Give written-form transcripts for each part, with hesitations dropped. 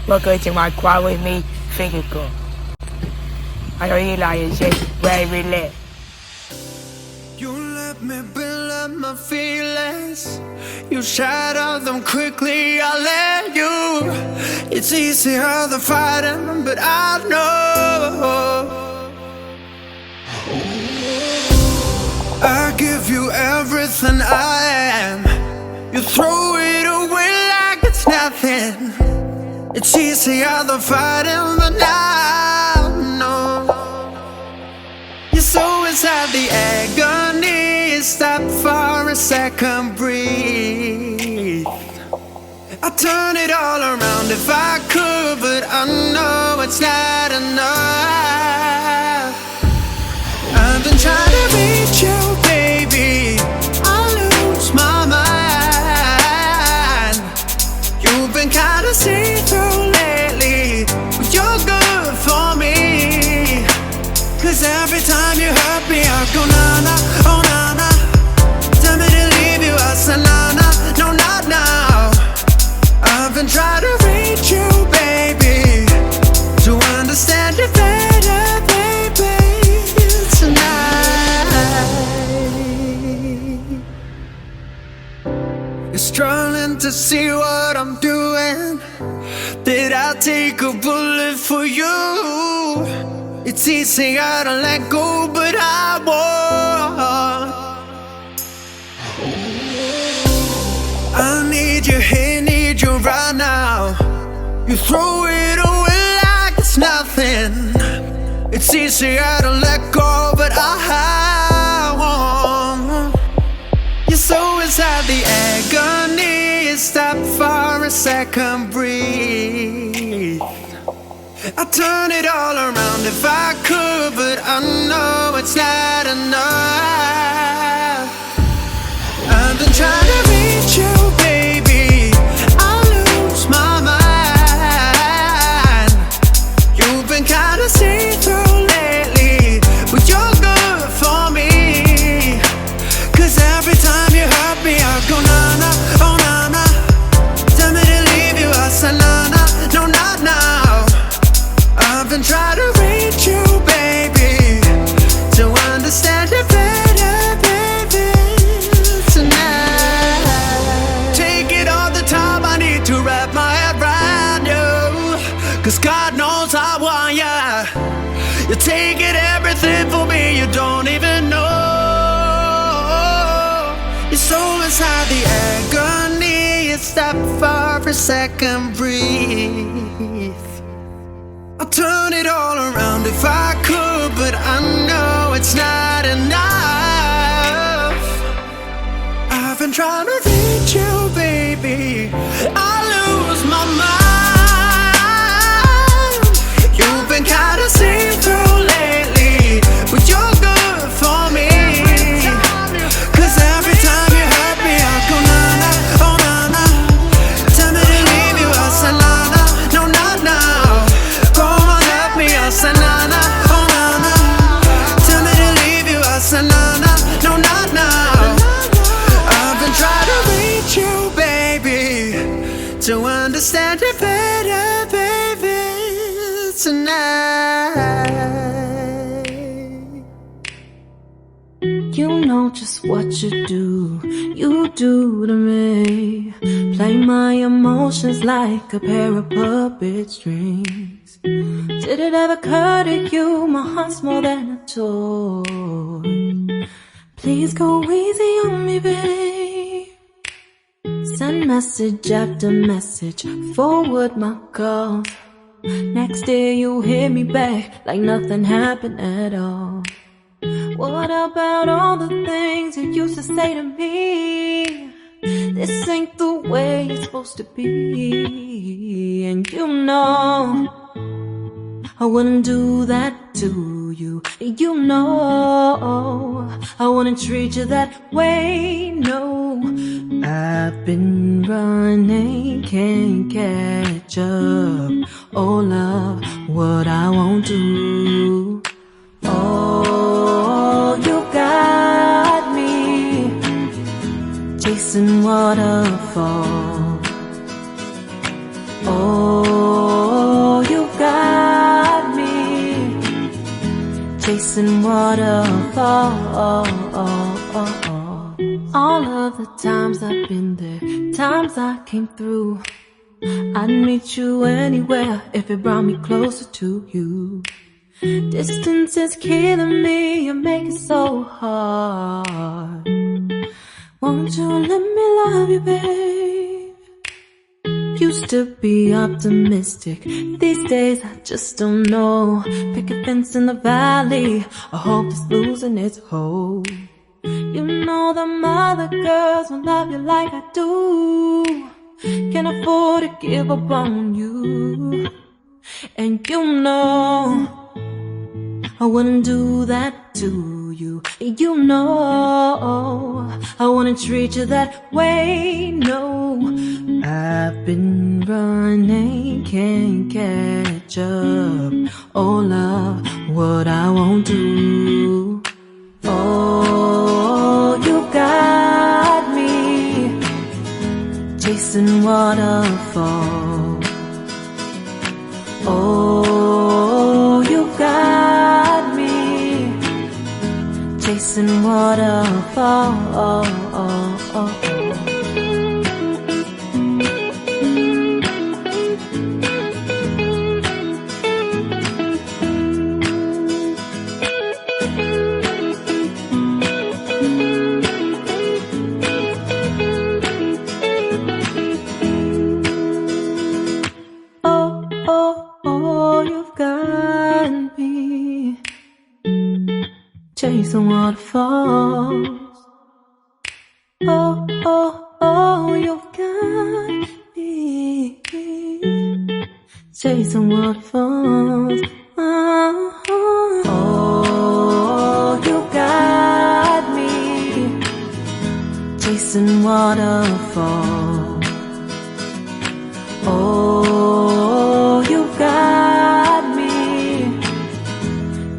Welcome to my quad with me, finger girl. I know you like it, shit, very lit. You let me build up my feelings. You shatter them quickly, I let you. It's easier than fighting, but I know I give you everything I am. You throw it away like it's nothing. It's easier than fighting, but now no. You're so inside the agony. Stop for a second, breathe. I'd turn it all around if I could, but I know it's not enough. I've been trying to reach you, baby. I lose my mind. You've been kinda see-through lately, but you're good for me. Cause every time you hurt me, I go na-na, oh na-na. Tell me to leave you, I say na-na, no not now. I've been trying to reach you, baby, to understand you better, baby, tonight. You're struggling to see what I'm doing. Did I take a bullet for you? It's easier to let go, but I won't. I need you here, need you right now. You throw it away like it's nothing. It's easier to let go, but I won't. You're so inside the agony. Stop for a second, breathe. I'd turn it all around if I could, but I know it's not enough. I've been trying to reach you, baby. I lose my mind. You've been kinda see-through lately, but you're good for me. Cause every time you hurt me, I go na-na, oh na-na. Tell me to leave you, I say na-na, no not now. I've been trying to reach you, baby, to understand you better, baby, tonight. Take it all the time, I need to wrap my head around you. Cause God knows I want ya. You're taking everything for me, you don't even know. Your soul inside the agony. Stop for a second, breathe. I'll turn it all around if I could, but I know it's not enough. I've been trying to reach you, baby. I lose my mind. You've been kinda see-through lately, but you're good for me. Cause every time you hurt me, I go na-na, oh na-na. Tell me to leave you, I say na-na, no not now. I say na-na, oh na-na. Tell me to leave you, I say na-na, no not now. I've been trying to reach you, baby, to understand you better, baby, tonight. You know just what you do to me. Play my emotions like a pair of puppet strings. Did it ever occur to you my heart's more than a toy? Please go easy on me, babe. Send message after message, forward my calls. Next day you hit me back like nothing happened at all. What about all the things you used to say to me? This ain't the way it's supposed to be. And you know I wouldn't do that to you. You know I wouldn't treat you that way, no. I've been running, can't catch up. Oh love, what I won't do. Oh, you got me chasing waterfalls. Oh, chasing waterfalls. All of the times I've been there, times I came through, I'd meet you anywhere if it brought me closer to you. Distance is killing me, you make it so hard. Won't you let me love you, babe? Used to be optimistic, these days I just don't know. Pick a fence in the valley, I hope it's losing its hold. You know them other girls won't love you like I do. Can't afford to give up on you. And you know I wouldn't do that to you. You know I wouldn't treat you that way, no. I've been running, can't catch up. Oh love, what I won't do. Oh, you got me chasing waterfalls. Oh, you got me chasing waterfalls. Chasing waterfalls. Oh, oh, oh, you've got me chasing waterfalls. Oh, oh, you got me chasing waterfalls. Oh, you got me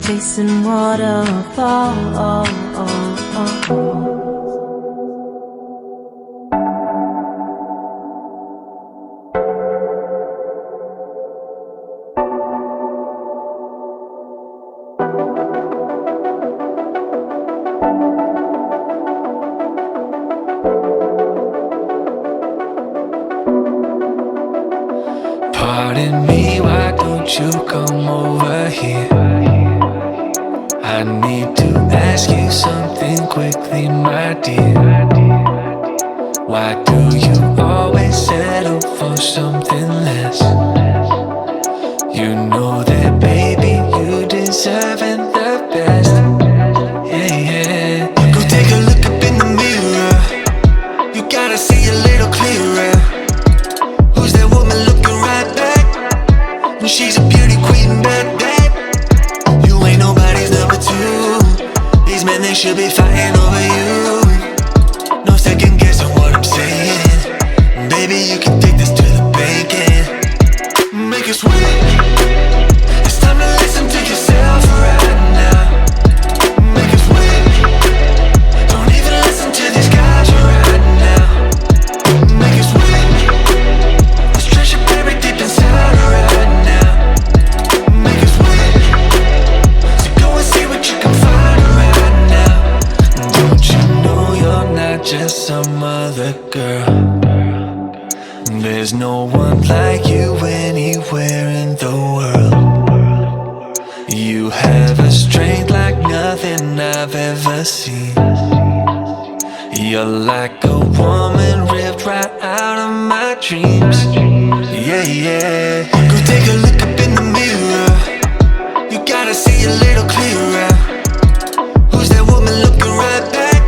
chasing waterfalls. Pardon me, why don't you come over here? I need to ask you something quickly, my dear. Why do you always settle for something less? You know that, baby, you deserving the best. Yeah, yeah. Go take a look up in the mirror. You gotta see a little clearer. Who's that woman looking right back? And she's a beauty queen, bad. You ain't nobody's number two. These men, they should be fighting over you. No second guessing what I'm saying. Baby, you can take this to the bank and make it sweet. It's time to listen to yourself right now. Make it sweet. Don't even listen to these guys right now. Make it sweet. This treasure buried deep inside right now. Make it sweet. So go and see what you can find right now. Don't you know you're not just some other girl? There's no one like you anywhere in the world. You have a strength like nothing I've ever seen. You're like a woman ripped right out of my dreams. Yeah, yeah. Go take a look up in the mirror. You gotta see a little clearer. Who's that woman looking right back?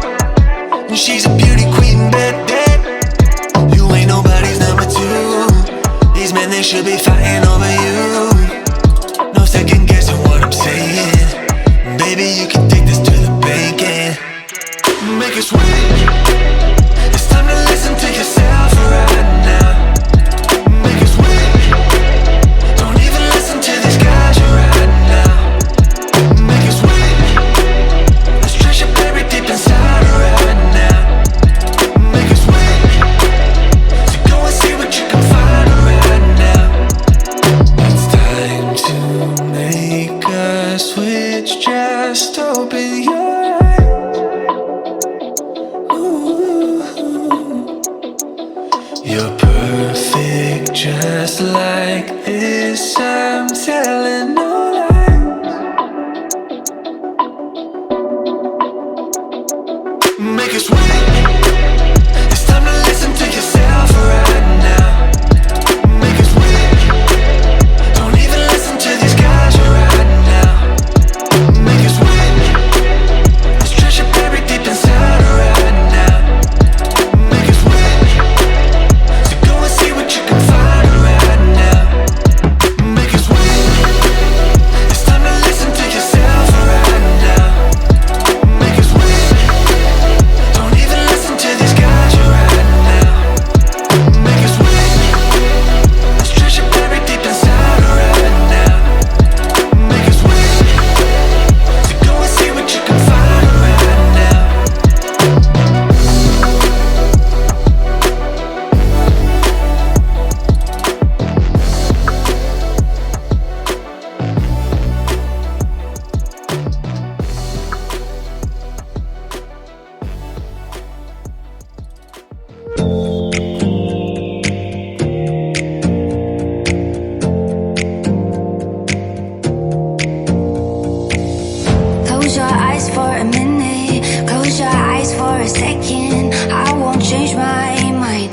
And she's a beauty queen, bad. You ain't nobody's number two. These men, they should be fighting over you. No second guessing what I'm saying. Baby, you can take this to the bank and make it sweet. It's time to listen to yourself right now. Make it sweet. Don't even listen to these guys right now. Make it sweet. This treasure buried deep inside right now. Make it sweet. So go and see what you can find right now. just like this. I'm telling no lies. Make us wait. It's time to listen to yourself right now. Make us wait. Don't even listen to these guys right now. Make us wait. There's treasure buried deep inside right now. Make us wait. So go and see what you can find right now. Make us wait. It's time to listen to yourself right now. Make us wait. Don't even listen to these guys right now. Make us wait. There's treasure buried deep inside right now. Make us wait. So go and see what you can find right now. Close your eyes for a minute, close your eyes for a second. I won't change my mind.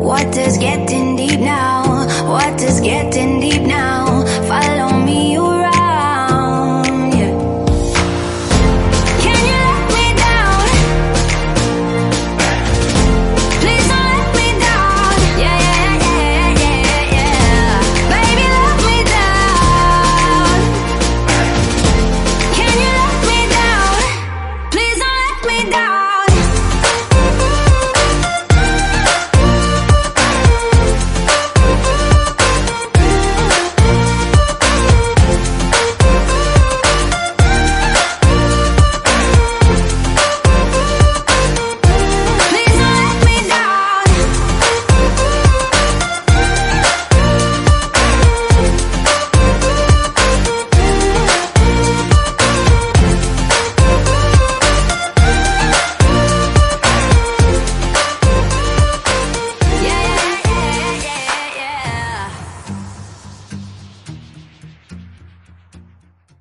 What is getting deep now? What is getting deep now?